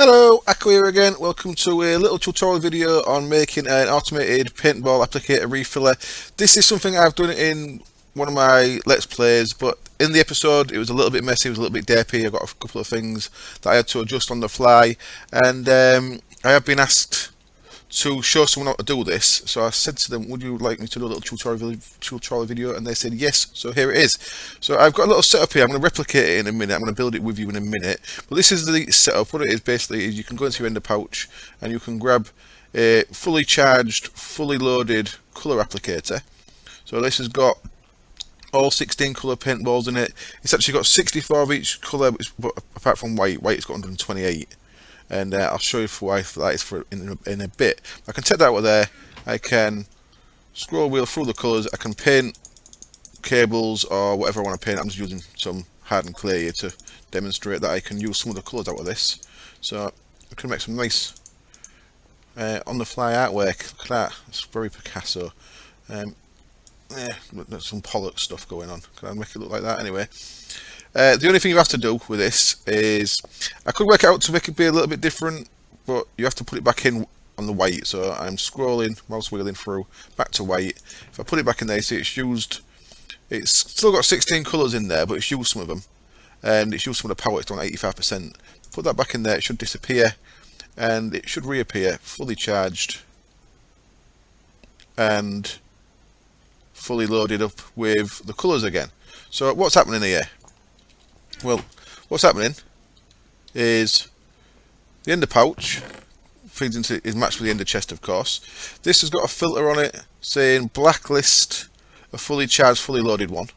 Hello, Akko here again. Welcome to a little tutorial video on making an automated paintball applicator refiller. This is something I've done in one of my Let's Plays, but in the episode it was a little bit messy, it was a little bit derpy. I got a couple of things that I had to adjust on the fly, and I have been asked to show someone how to do this. So I said to them, would you like me to do a little tutorial video? And they said yes, so here it is. So I've got a little setup here. I'm going to replicate it in a minute. I'm going to build it with you in a minute. But this is the setup. What it is basically is you can go into your ender pouch and you can grab a fully charged, fully loaded colour applicator. So this has got all 16 colour paintballs in it. It's actually got 64 of each colour, but apart from white, it's got 128. And I'll show you why that is in a bit. I can take that out of there. I can scroll wheel through the colours. I can paint cables or whatever I want to paint. I'm just using some hardened clay here to demonstrate that I can use some of the colours out of this. So I can make some nice on-the-fly artwork. Look at that. It's very Picasso. Yeah, there's some Pollock stuff going on. Can I make it look like that anyway? The only thing you have to do with this is, I could work it out to make it be a little bit different, but you have to put it back in on the white. So I'm scrolling, mouse wheeling through, back to white. If I put it back in there, see it's still got 16 colours in there, but it's used some of them. And it's used some of the power, it's on 85%. Put that back in there, it should disappear, and it should reappear fully charged and fully loaded up with the colours again. So what's happening here? Well, what's happening is the ender pouch is matched with the ender chest, of course. This has got a filter on it saying blacklist a fully charged, fully loaded one.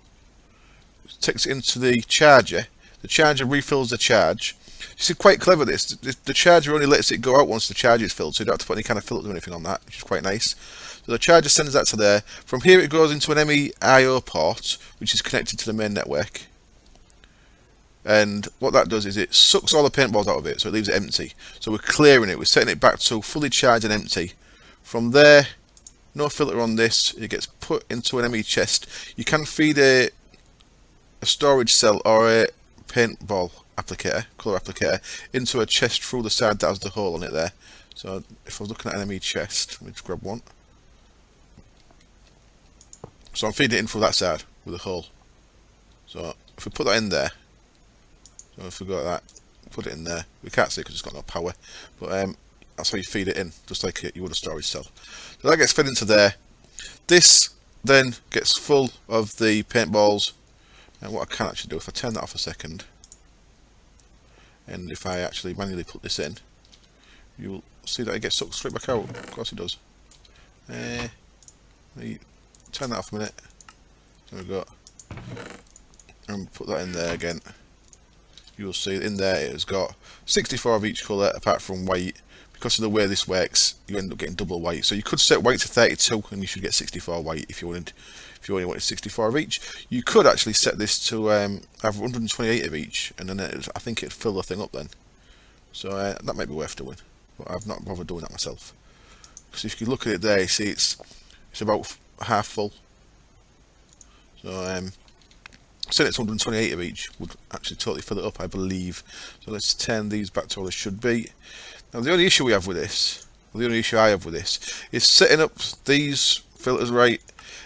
It takes it into the charger. The charger refills the charge. This is quite clever. The charger only lets it go out once the charge is filled, so you don't have to put any kind of filter or anything on that, which is quite nice. So the charger sends that to there. From here it goes into an ME2 port, which is connected to the main network. And what that does is it sucks all the paintballs out of it, so it leaves it empty. So we're clearing it, we're setting it back to fully charged and empty. From there, no filter on this, it gets put into an ME chest. You can feed a storage cell or a paintball applicator, colour applicator, into a chest through the side that has the hole on it there. So if I was looking at an ME chest, let me just grab one. So I'm feeding it in through that side with a hole. So if we put that in there, so if we got that, put it in there. We can't see because it's got no power, but that's how you feed it in, just like you would a storage cell. So that gets fed into there. This then gets full of the paintballs. And what I can actually do, if I turn that off a second, and if I actually manually put this in, you'll see that it gets sucked straight back out. Of course it does. Let me turn that off a minute. There we go. And put that in there again. You'll see in there it has got 64 of each colour apart from white. Because of the way this works, you end up getting double white. So you could set white to 32 and you should get 64 white if you only wanted 64 of each. You could actually set this to have 128 of each, and then I think it'd fill the thing up then. So that might be worth doing, but I've not bothered doing that myself. Because if you look at it there, you see it's about half full. So set it to 128 of each would actually totally fill it up, I believe. So let's turn these back to where they should be. Now the only issue I have with this is setting up these filters right.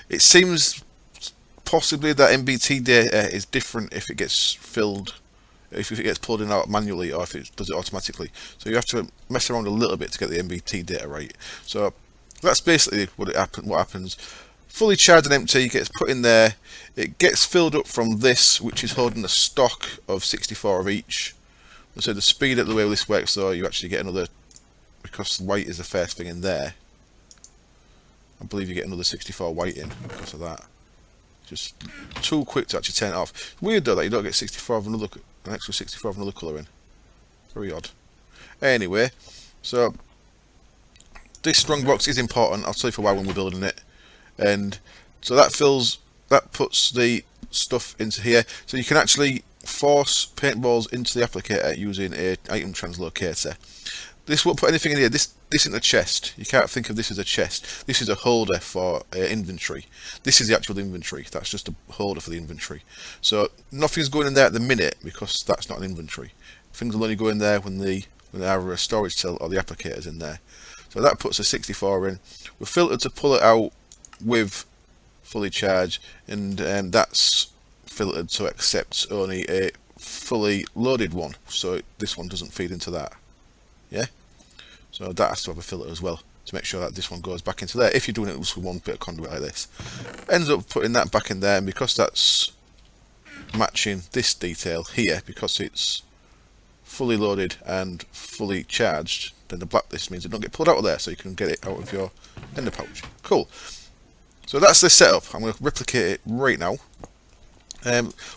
It seems possibly that MBT data is different if it gets filled, if it gets pulled in out manually, or if it does it automatically. So you have to mess around a little bit to get the MBT data right. So that's basically what happens. Fully charged and empty, gets put in there. It gets filled up from this, which is holding a stock of 64 of each. So the speed of the way this works, though, you actually get another, because white is the first thing in there. I believe you get another 64 white in because of that. Just too quick to actually turn it off. Weird though that you don't get 64 of an extra 64 of another colour in. Very odd. Anyway, so this strong box is important. I'll tell you for why when we're building it. And so that puts the stuff into here. So you can actually force paintballs into the applicator using a item translocator. This won't put anything in here. This isn't a chest. You can't think of this as a chest. This is a holder for inventory. This is the actual inventory. That's just a holder for the inventory. So nothing's going in there at the minute because that's not an inventory. Things will only go in there when the with either a storage till or the applicators in there. So that puts a 64 in. We're filtered to pull it out with fully charged, and that's filtered to accept only a fully loaded one, so this one doesn't feed into that. Yeah, so that has to have a filter as well to make sure that this one goes back into there. If you're doing it with one bit of conduit like this, ends up putting that back in there, and because that's matching this detail here, because it's fully loaded and fully charged, then the blacklist means it don't get pulled out of there, so you can get it out of your ender pouch. Cool. So that's the setup. I'm going to replicate it right now.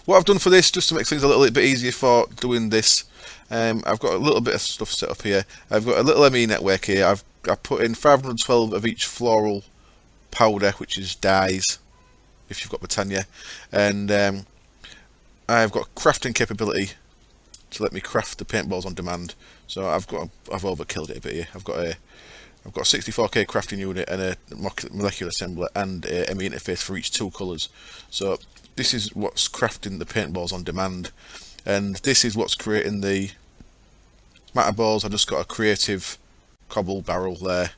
What I've done for this, just to make things a little bit easier for doing this, I've got a little bit of stuff set up here. I've got a little ME network here. I've put in 512 of each floral powder, which is dyes, if you've got Britannia, and I've got crafting capability to let me craft the paintballs on demand. So I've overkilled it a bit here. I've got a 64k crafting unit and a molecular assembler and a ME interface for each 2 colours. So this is what's crafting the paintballs on demand, and this is what's creating the matter balls. I just got a creative cobble barrel there,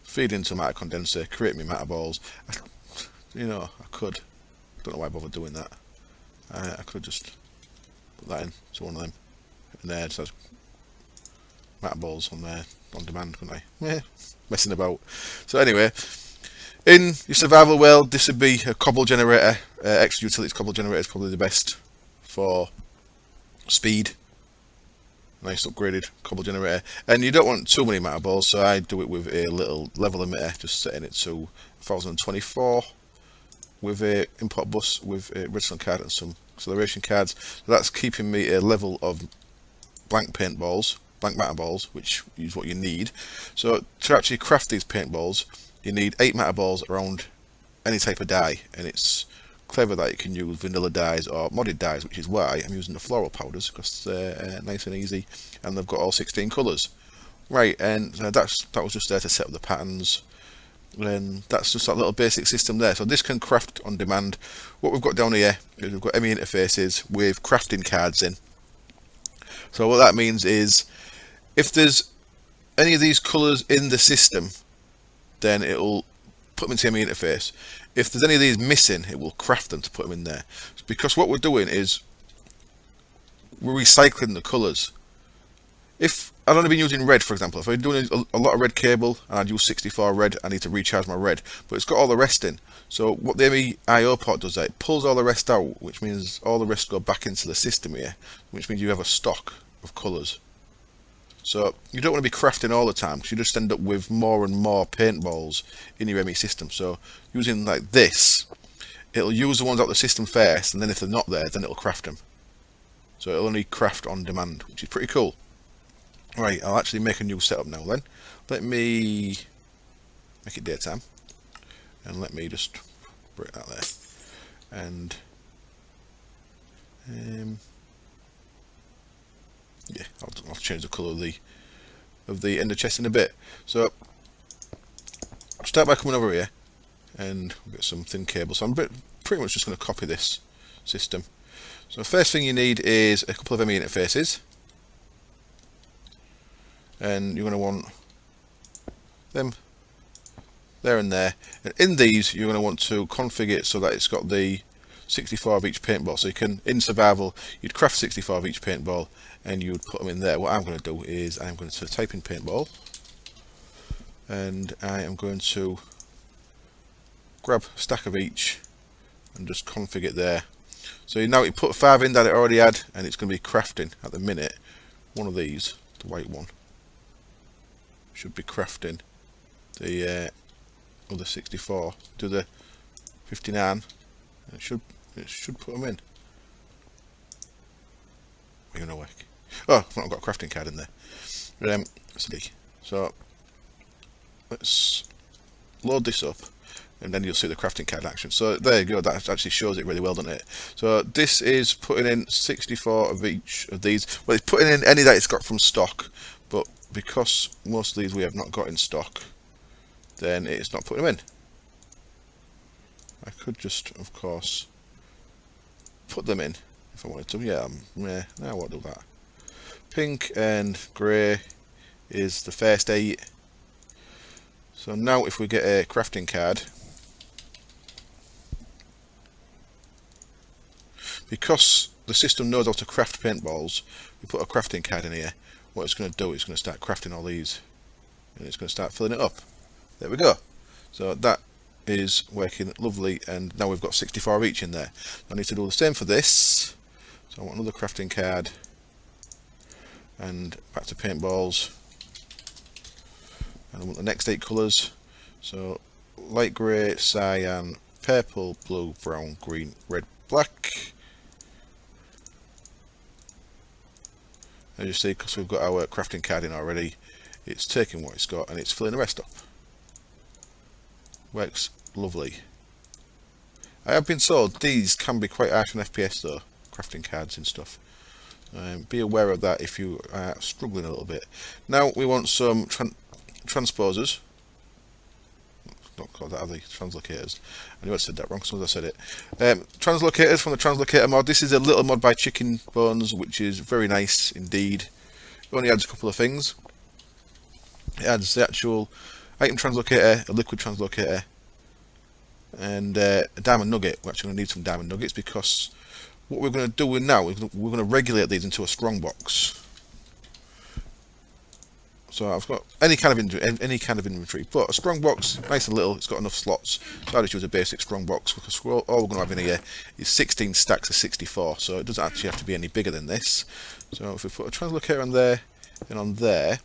feed into matter condenser, create me matter balls. You know, I could, don't know why I bothered doing that. I could just put that into one of them, and there it says matter balls on there on demand, couldn't I? Yeah, messing about. So anyway, in your survival world, this would be a cobble generator. Extra utilities cobble generator is probably the best for speed. Nice upgraded cobble generator, and you don't want too many matter balls, so I do it with a little level emitter, just setting it to 1024 with a import bus with a redstone card and some acceleration cards. So that's keeping me a level of blank paintballs, blank matter balls, which is what you need. So to actually craft these paintballs, you need 8 matter balls around any type of dye, and it's clever that you can use vanilla dyes or modded dyes, which is why I'm using the floral powders, because they're nice and easy, and they've got all 16 colours. Right, and that was just there to set up the patterns, and that's just that little basic system there. So this can craft on demand. What we've got down here is we've got ME interfaces with crafting cards in. So what that means is, if there's any of these colours in the system, then it'll put them into ME interface. If there's any of these missing, it will craft them to put them in there. Because what we're doing is we're recycling the colours. If I'd only been using red, for example, if I'm doing a lot of red cable and I'd use 64 red, I need to recharge my red, but it's got all the rest in. So what the ME IO port does, that it pulls all the rest out, which means all the rest go back into the system here, which means you have a stock of colours. So you don't want to be crafting all the time, because you just end up with more and more paintballs in your ME system. So using like this, it'll use the ones out of the system first, and then if they're not there, then it'll craft them. So it'll only craft on demand, which is pretty cool. Right, I'll actually make a new setup now then. Let me make it daytime, and let me just break that there. And yeah, I'll change the colour of the ender chest in a bit. So I'll start by coming over here, and we'll get some thin cable. So I'm pretty much just going to copy this system. So the first thing you need is a couple of ME interfaces, and you're going to want them there and there. And in these, you're going to want to configure it so that it's got the 64 of each paintball. So you can, in survival, you'd craft 64 of each paintball, and you would put them in there. What I'm going to do is I'm going to type in paintball, and I am going to grab a stack of each and just configure it there. So now you put 5 in that it already had, and it's going to be crafting at the minute. One of these, the white one, should be crafting the other 64 to the 59. It should put them in. Are you gonna work? Oh, I've not got a crafting card in there. So let's load this up, and then you'll see the crafting card action. So there you go. That actually shows it really well, doesn't it? So this is putting in 64 of each of these. Well, it's putting in any that it's got from stock, but because most of these we have not got in stock, then it's not putting them in. I could just, of course, put them in if I wanted to. Yeah, no, I won't do that. Pink and grey is the first 8. So now if we get a crafting card, because the system knows how to craft paintballs, we put a crafting card in here. What it's going to do is it's going to start crafting all these, and it's going to start filling it up. There we go. So that is working lovely, and now we've got 64 of each in there. I need to do the same for this. So I want another crafting card, and back to paintballs, and I want the next 8 colours. So light grey, cyan, purple, blue, brown, green, red, black. As you see, because we've got our crafting card in already, it's taking what it's got and it's filling the rest up. Works lovely. I have been told these can be quite harsh on FPS though, crafting cards and stuff. Be aware of that if you are struggling a little bit. Now we want some transposers. Not called that, are they? Translocators. I knew I said that wrong, as soon as I said it. Translocators from the Translocator mod. This is a little mod by Chicken Bones, which is very nice indeed. It only adds a couple of things. It adds the actual item translocator, a liquid translocator, and a diamond nugget. We're actually going to need some diamond nuggets because what we're going to do now is we're going to regulate these into a strong box. So I've got any kind of inventory, but a strong box, nice and little. It's got enough slots. So I just use a basic strong box because all we're going to have in here is 16 stacks of 64. So it doesn't actually have to be any bigger than this. So if we put a translocator on there and on there,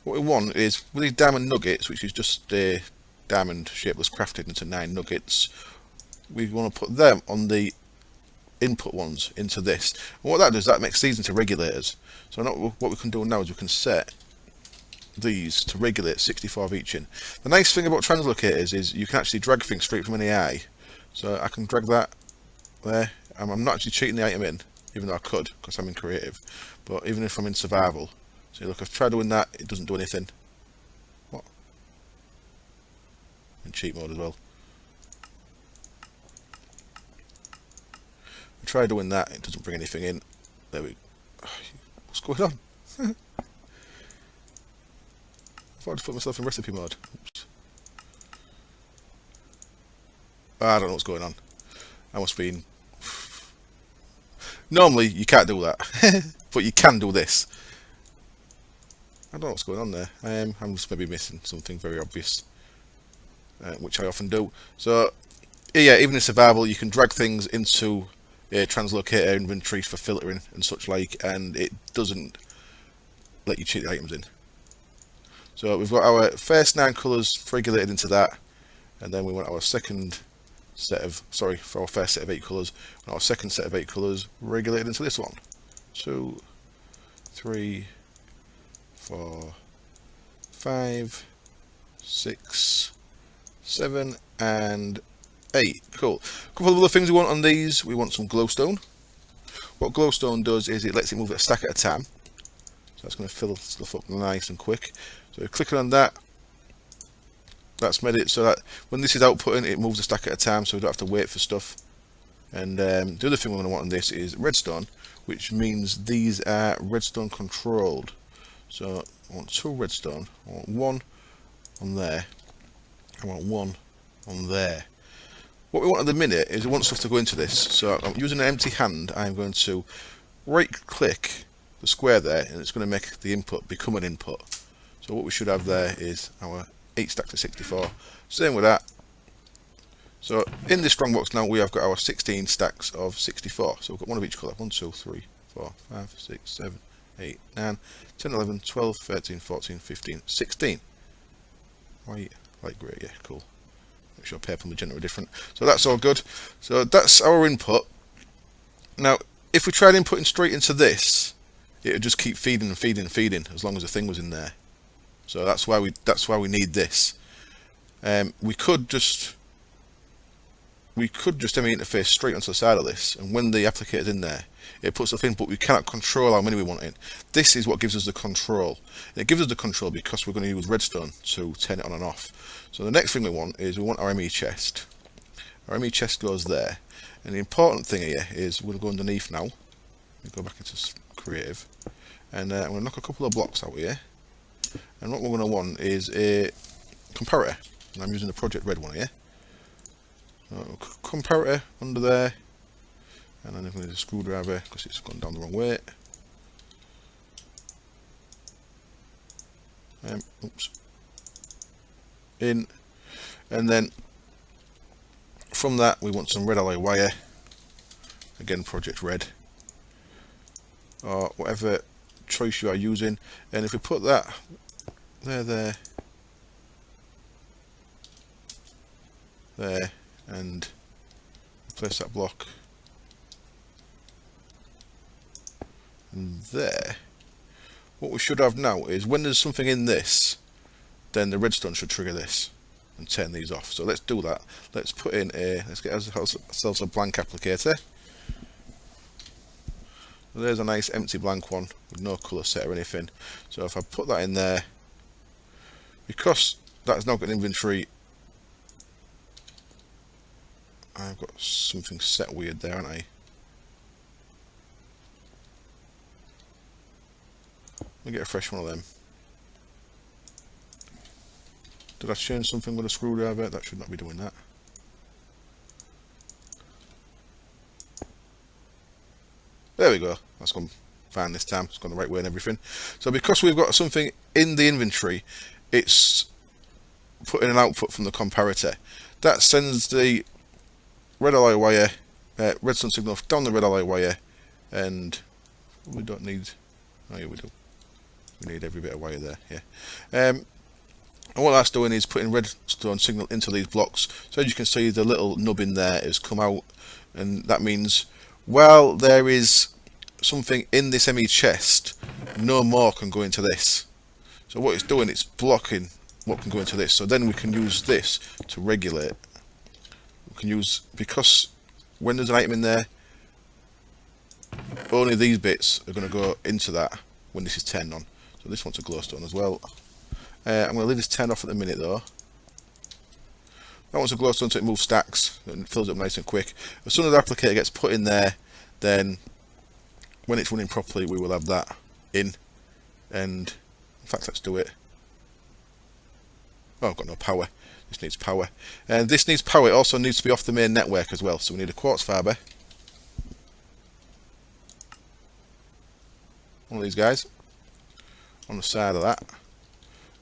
what we want is with these diamond nuggets, which is just a diamond shapeless crafted into 9 nuggets. We want to put them on the input ones into this. And what that does, that makes these into regulators. So what we can do now is we can set these to regulate 64 of each in. The nice thing about translocators is you can actually drag things straight from an AI. So I can drag that there. I'm not actually cheating the item in, even though I could because I'm in creative. But even if I'm in survival, so look, I've tried doing that, it doesn't do anything. What? In cheat mode as well. I try doing that, it doesn't bring anything in. There we go. What's going on? I thought I just put myself in recipe mode. Oops. I don't know what's going on. I must be in... Normally you can't do that, but you can do this. I don't know what's going on there. I'm just maybe missing something very obvious, which I often do. So yeah, even in survival you can drag things into a translocator inventory for filtering and such like, and it doesn't let you cheat the items in. So we've got our first 9 colours regulated into that, and then we want our second set of, for our first set of 8 colours, and our second set of 8 colours regulated into this one. 2, 3, 4, 5, 6, 7, and 8. Cool. A couple of other things we want on these. We want some glowstone. What glowstone does is it lets it move a stack at a time. So that's going to fill stuff up nice and quick. So clicking on that, that's made it so that when this is outputting, it moves a stack at a time, so we don't have to wait for stuff. And the other thing we're going to want on this is redstone, which means these are redstone controlled. So I want 2 redstone. I want 1 on there. I want 1 on there. What we want at the minute is we want stuff to go into this. So I'm using an empty hand. I'm going to right click the square there, and it's going to make the input become an input. So what we should have there is our 8 stacks of 64. Same with that. So in this strong box now we have got our 16 stacks of 64. So we've got one of each colour. 1, 2, 3, 4, 5, 6, 7, 8, 9, 10, 11, 12, 13, 14, 15, 16. White, light grey, yeah, cool. Make sure purple and magenta are different. So that's all good. So that's our input. Now, if we tried inputting straight into this, it would just keep feeding and feeding and feeding as long as the thing was in there. So that's why we need this. We could just ME interface straight onto the side of this, and when the applicator's in there, it puts stuff in, but we cannot control how many we want in. This is what gives us the control. And it gives us the control because we're going to use redstone to turn it on and off. So the next thing we want is we want our ME chest. Our ME chest goes there. And the important thing here is we'll go underneath now. We go back into creative. and I'm going to knock a couple of blocks out here, and what we're going to want is a comparator, and I'm using the Project Red one here. So, comparator under there, and then I'm going to use a screwdriver because it's gone down the wrong way. Oops. In, and then from that we want some red alloy wire, again Project Red, or whatever choice you are using, and if we put that there, and place that block and there, what we should have now is when there's something in this, then the redstone should trigger this and turn these off. So let's do that. Let's put in let's get ourselves a blank applicator. So there's a nice empty blank one with no colour set or anything. So if I put that in there, because that's now got an inventory, I've got something set weird there, haven't I? Let me get a fresh one of them. Did I change something with a screwdriver? That should not be doing that. There we go. That's gone fine this time. It's gone the right way and everything. So because we've got something in the inventory, it's putting an output from the comparator. That sends the red alloy wire, redstone signal down the red alloy wire, and we don't need. Oh yeah, we do. We need every bit of wire there. Yeah. And what that's doing is putting redstone signal into these blocks. So as you can see, the little nub in there has come out, and that means while there is something in this ME chest, no more can go into this. So what it's doing, it's blocking what can go into this. So then we can use this to regulate. We can use, because when there's an item in there, only these bits are going to go into that when this is turned on. So this one's a glowstone as well. I'm going to leave this turned off at the minute though. That one's a glowstone, so it moves stacks and fills it up nice and quick. As soon as the applicator gets put in there, then when it's running properly, we will have that in. And in fact, let's do it. Oh, I've got no power. This needs power. And this needs power. It also needs to be off the main network as well. So we need a quartz fibre. One of these guys on the side of that.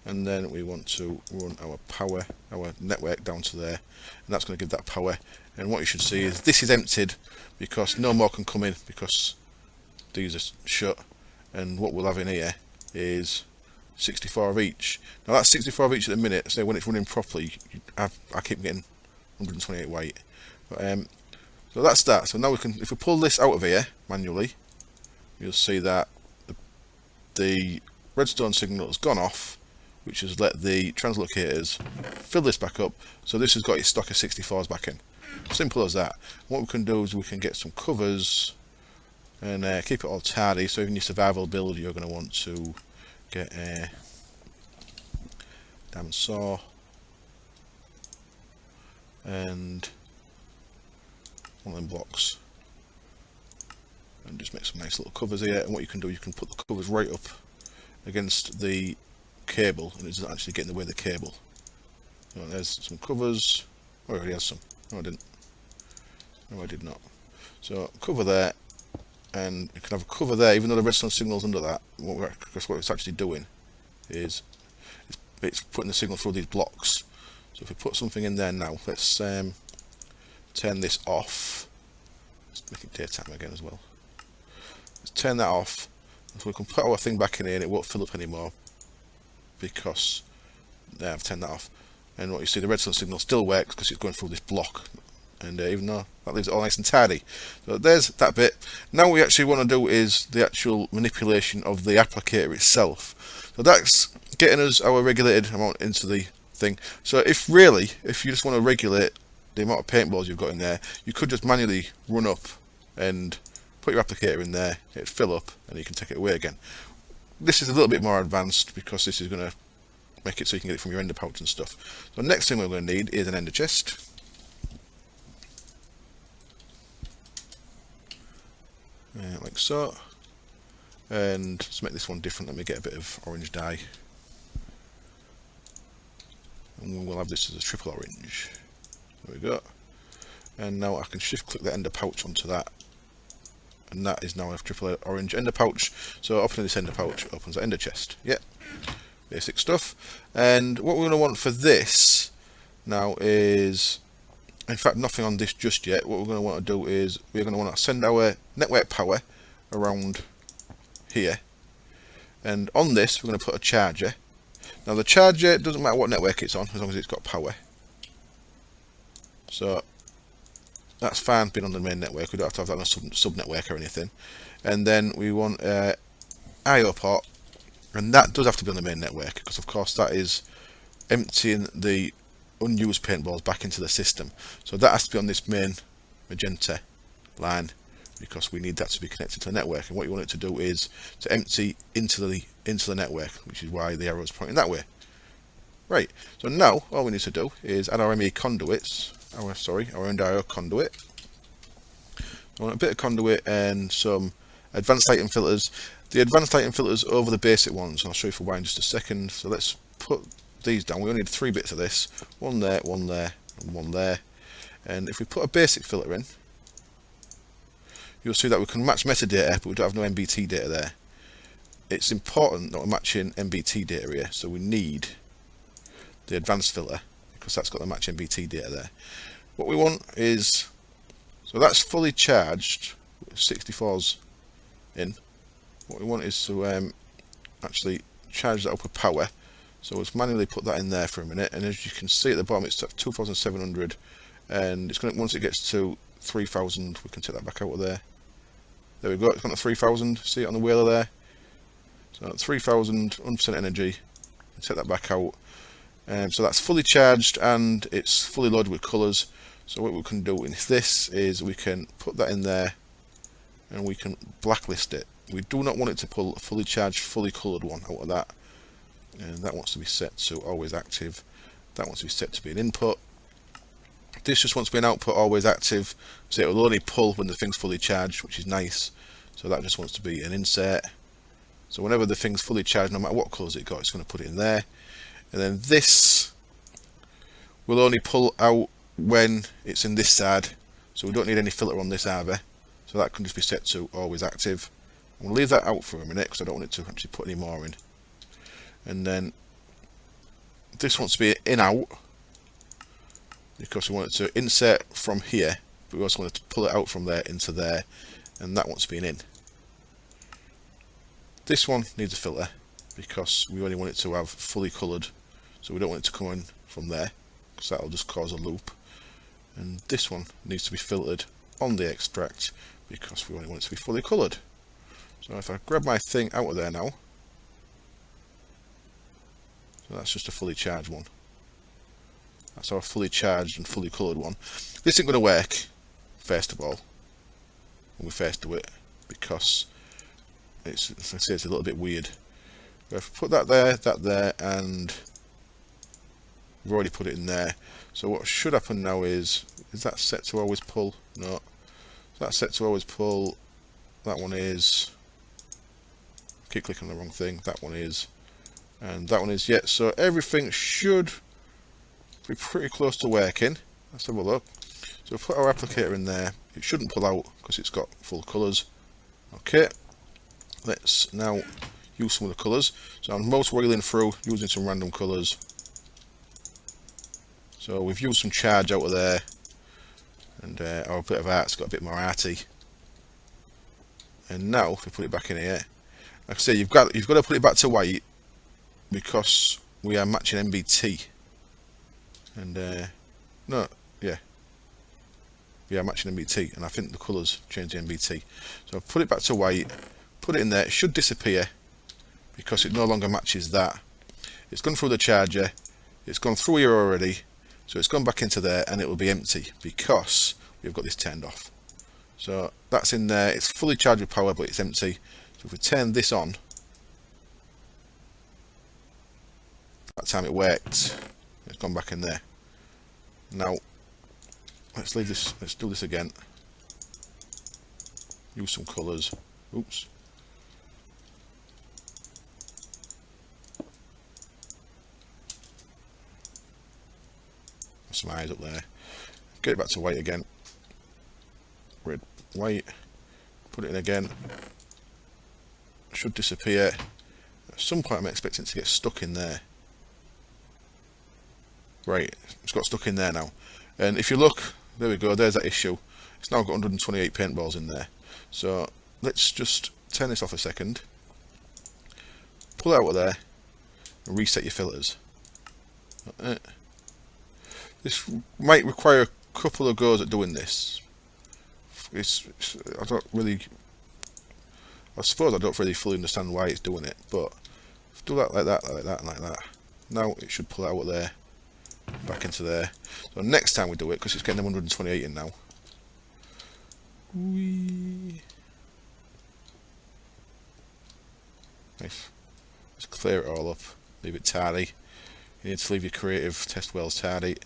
And then we want to run our power, our network down to there, and that's going to give that power. And what you should see is this is emptied because no more can come in because these are shut, and what we'll have in here is 64 of each. Now that's 64 of each at the minute, so when it's running properly, I keep getting 128 weight. But, so that's that. So now we can, if we pull this out of here manually, you'll see that the redstone signal has gone off, which has let the translocators fill this back up. So this has got its stock of 64s back in. Simple as that. What we can do is we can get some covers and keep it all tidy. So even your survival build, you're going to want to get a diamond saw and one of them blocks, and just make some nice little covers here. And what you can do, you can put the covers right up against the cable, and it doesn't actually get in the way of the cable. So there's some covers. Oh, I already has some. No, I didn't. No, I did not. So cover there, and you can have a cover there, even though the redstone signal's under that. Because what it's actually doing is it's putting the signal through these blocks. So if we put something in there now, let's turn this off. Let's make it daytime again as well. Let's turn that off, so we can put our thing back in here, and it won't fill up anymore. Because I've turned that off, and what you see, the redstone signal still works because it's going through this block, and even though that leaves it all nice and tidy. So there's that bit. Now what we actually want to do is the actual manipulation of the applicator itself. So that's getting us our regulated amount into the thing. So if you just want to regulate the amount of paintballs you've got in there, you could just manually run up and put your applicator in there, it'd fill up, and you can take it away again. This is a little bit more advanced because this is going to make it so you can get it from your ender pouch and stuff. So next thing we're going to need is an ender chest. Like so. And let's make this one different. Let me get a bit of orange dye, and we'll have this as a triple orange. There we go. And now I can shift click the ender pouch onto that, and that is now a triple orange ender pouch. So opening this ender pouch opens the ender chest. Yep, basic stuff. And what we're going to want for this now is, in fact, nothing on this just yet. What we're going to want to do is we're going to want to send our network power around here, and on this we're going to put a charger. Now the charger doesn't matter what network it's on as long as it's got power, so that's fine being on the main network. We don't have to have that on a sub network or anything. And then we want IO port, and that does have to be on the main network because of course that is emptying the unused paintballs back into the system. So that has to be on this main magenta line, because we need that to be connected to the network. And what you want it to do is to empty into the network, which is why the arrow is pointing that way. Right, so now all we need to do is add our ME conduits, our IO conduit. I want a bit of conduit and some advanced lighting filters. The advanced lighting filters over the basic ones, and I'll show you for why in just a second. So let's put these down. We only need 3 bits of this, one there, and one there. And if we put a basic filter in, you'll see that we can match metadata, but we don't have no MBT data there. It's important that we're matching MBT data here, so we need the advanced filter because that's got the match MBT data there. What we want is, so that's fully charged, 64's in. What we want is to actually charge that up with power. So let's manually put that in there for a minute, and as you can see at the bottom it's at 2,700, and it's going to, once it gets to 3,000 we can take that back out of there. There we go, it's gone to 3,000, see it on the wheeler there. So at 3,000, 100% energy, take that back out. So that's fully charged and it's fully loaded with colours. So what we can do in this is we can put that in there and we can blacklist it. We do not want it to pull a fully charged, fully coloured one out of that. And that wants to be set to always active. That wants to be set to be an input. This just wants to be an output, always active. So it will only pull when the thing's fully charged, which is nice. So that just wants to be an insert. So whenever the thing's fully charged, no matter what colours it got, it's going to put it in there. And then this will only pull out when it's in this side. So we don't need any filter on this either. So that can just be set to always active. I'm going to leave that out for a minute because I don't want it to actually put any more in. And then this wants to be in out because we want it to insert from here, but we also want it to pull it out from there into there, and that wants to be an in. This one needs a filter because we only want it to have fully coloured, so we don't want it to come in from there because that will just cause a loop. And this one needs to be filtered on the extract because we only want it to be fully coloured. So if I grab my thing out of there now, so that's just a fully charged one. That's our fully charged and fully coloured one. This isn't going to work, first of all, when we first do it, because it's, as I say, it's a little bit weird. But if we put that there, and we've already put it in there. So what should happen now is that set to always pull? No. That's set to always pull. That one is. Keep clicking on the wrong thing. That one is. And that one is, yeah. So everything should be pretty close to working. Let's have a look. So we'll put our applicator in there. It shouldn't pull out because it's got full colours. Okay. Let's now use some of the colours. So I'm most wiggling through using some random colours. So we've used some charge out of there, and our bit of art's got a bit more arty. And now if we put it back in here, like I say, you've got to put it back to white because we are matching MBT. And no, yeah, we are matching MBT, and I think the colours change the MBT. So I've put it back to white, put it in there. It should disappear because it no longer matches that. It's gone through the charger, it's gone through here already, so it's gone back into there, and it will be empty because we've got this turned off. So that's in there. It's fully charged with power, but it's empty. So if we turn this on, that time it worked. It's gone back in there. Now let's leave this. Let's do this again. Use some colours. Oops. some eyes up there. Get it back to white again. Red, white. Put it in again. Should disappear. At some point I'm expecting it to get stuck in there. Right, it's got stuck in there now. And if you look, there we go, there's that issue. It's now got 128 paintballs in there. So let's just turn this off a second. Pull it out of there and reset your filters. This might require a couple of goes at doing this. I suppose I don't really fully understand why it's doing it, but do that, like that, like that, and like that. Now it should pull it out of there, back into there. So next time we do it, because it's getting them 128 in now. Nice. Just clear it all up. Leave it tidy. You need to leave your creative test wells tidy.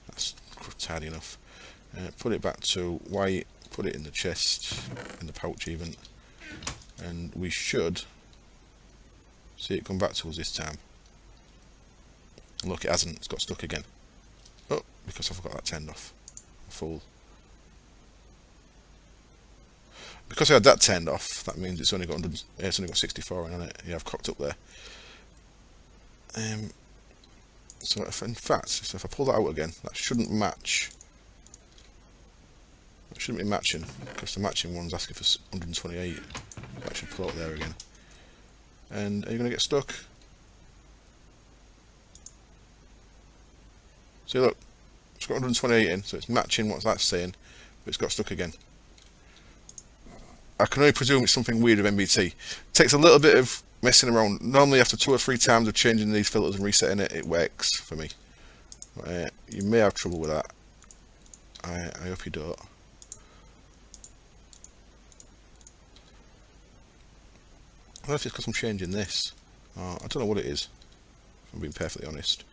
That's tidy enough. Put it back to white. Put it in the chest, in the pouch even, and we should see it come back to us this time. And look, it hasn't. It's got stuck again. Oh, because I forgot that turned off. Fool. Because I had that turned off, that means it's only got 100, it's only got 64 in on it. Yeah, I've cocked up there. So if I pull that out again, that shouldn't match. It shouldn't be matching, because the matching one's asking for 128. That should pull out there again. And are you going to get stuck? See, look, it's got 128 in, so it's matching what that's saying, but it's got stuck again. I can only presume it's something weird with MBT. It takes a little bit of messing around. Normally after 2 or 3 times of changing these filters and resetting it, it works for me. You may have trouble with that. I hope you don't. I don't know if it's because I'm changing this. I don't know what it is, if I'm being perfectly honest.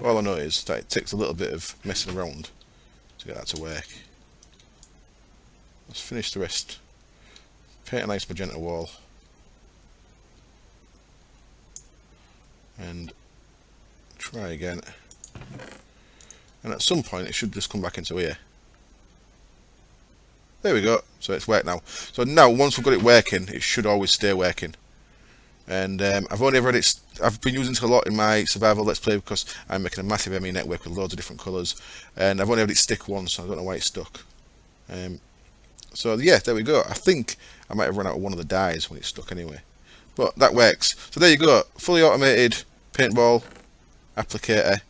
All I know is that it takes a little bit of messing around to get that to work. Let's finish the rest. Paint a nice magenta wall. And try again. And at some point it should just come back into here. There we go. So it's worked now. So now once we've got it working, it should always stay working. And I've only ever had it. I've been using it a lot in my survival let's play because I'm making a massive ME network with loads of different colours, and I've only had it stick once, so I don't know why it's stuck. So yeah, there we go. I think I might have run out of one of the dyes when it's stuck anyway, but that works. So there you go, fully automated paintball applicator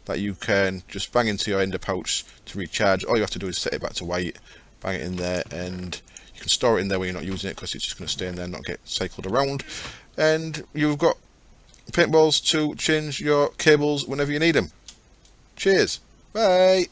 that you can just bang into your ender pouch to recharge. All you have to do is set it back to white, bang it in there, and you can store it in there when you're not using it because it's just going to stay in there and not get cycled around. And you've got paintballs to change your cables whenever you need them. Cheers. Bye.